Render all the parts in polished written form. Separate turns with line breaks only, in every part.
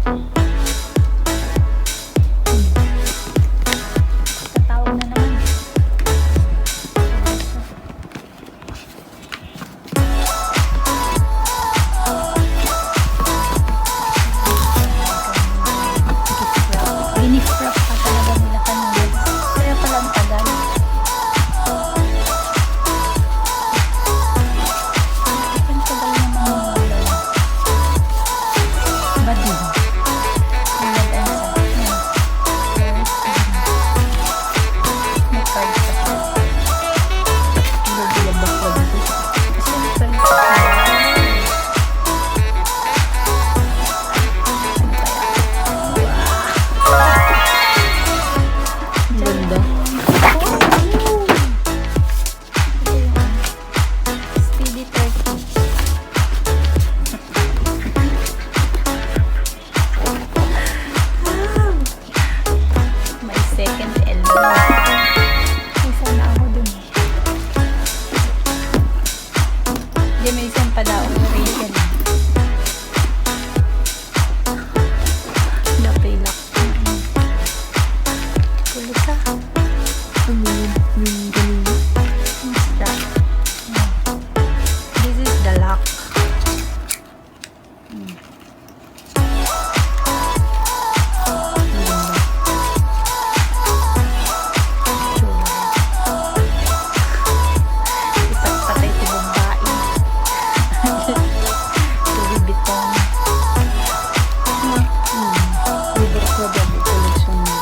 Tatawag na naman. Ginifrap pa talaga nila kanina. Kaya pala ang tagal. Ang tagal naman ng ulan. Bading. Ayan, ayan. May card pa siya. Bilabak pa dito. Siyempre. Ganda. Speedy 30. May second elbow. May sana ako dun eh. Hindi, may isang pa daw. Operation. Lapay-lak. Kulit ka. What's that? This is the lock. Ipagpatay si babae. Louis Vuitton. Libre ko ba may collection mo?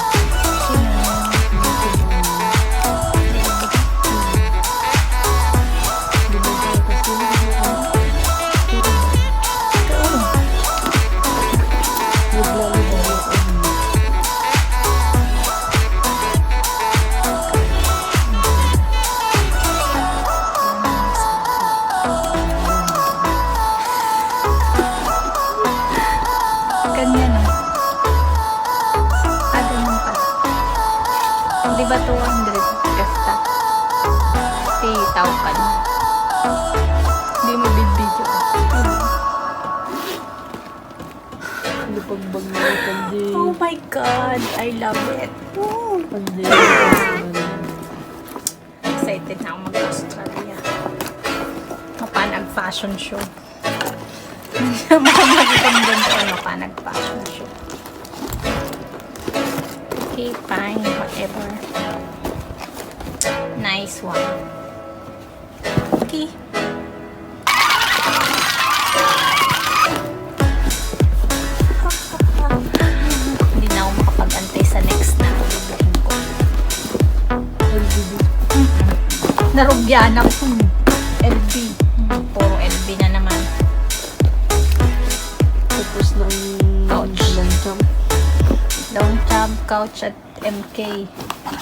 Ganyan o. Ganun pa. Di ba 200 gasta? Titaw ka na. Hindi mo bibidyo ka.
Lupagbang na kandi.
Oh my God! I love it.
Kandi.
Excited na ako mag-Australia. Mapanag fashion show. Mapanag fashion show. Okay, fine. Whatever. Nice one. Okay. Hindi na ako makapag-antay sa next na bibilihin ko. Narugyan ako. LB. Puro LB na naman.
Tapos ng
Couch.
lancham.
Long tab couch at MK.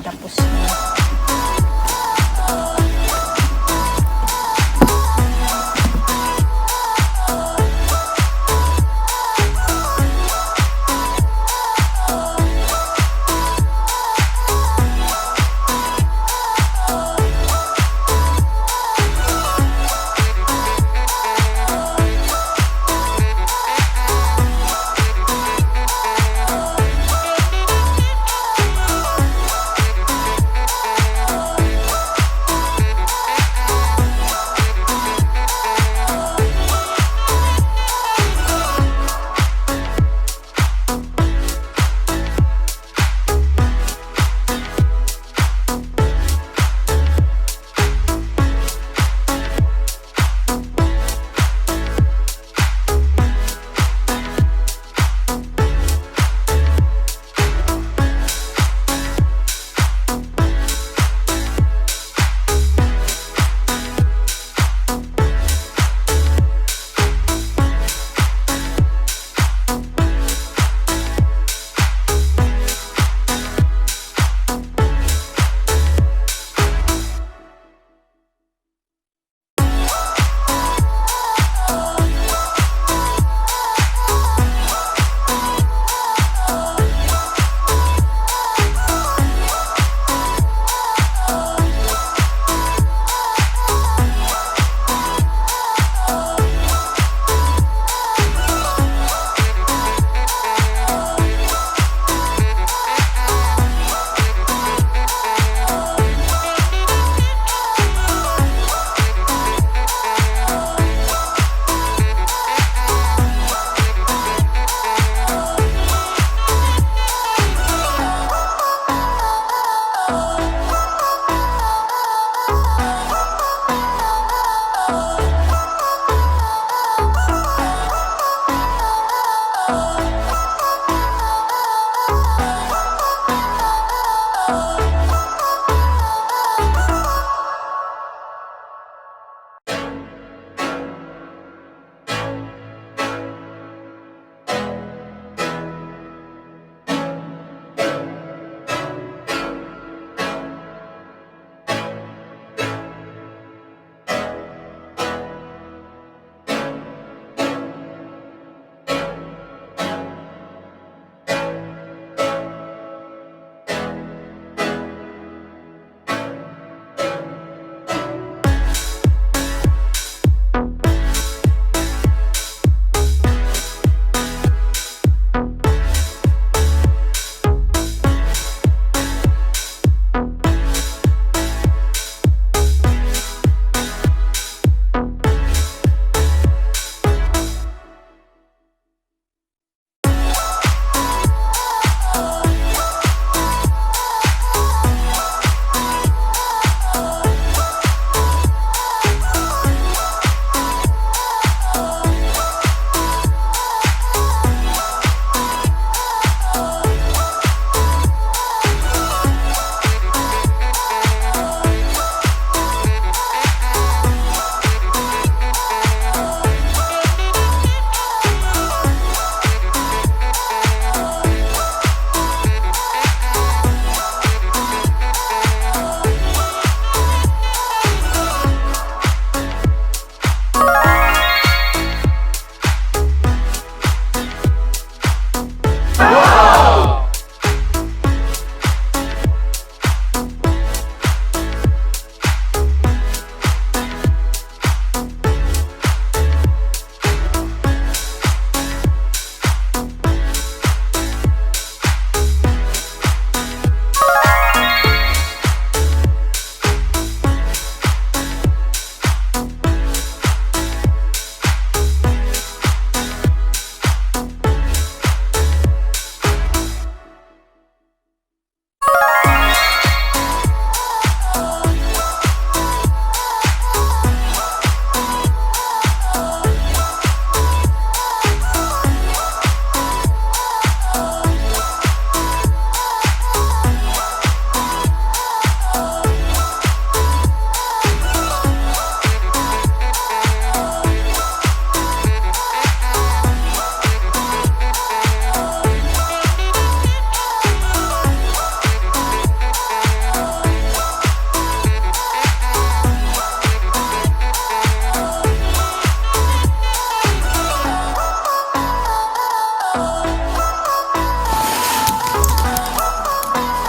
Tapos na.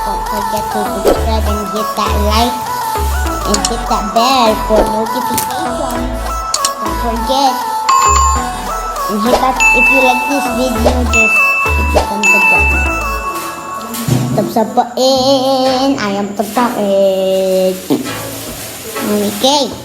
Don't forget to subscribe and hit that like and hit that bell for notification. Don't forget. And hit that if you like this video, just hit the thumbs up button. Thumbs up button. I am the button. Okay.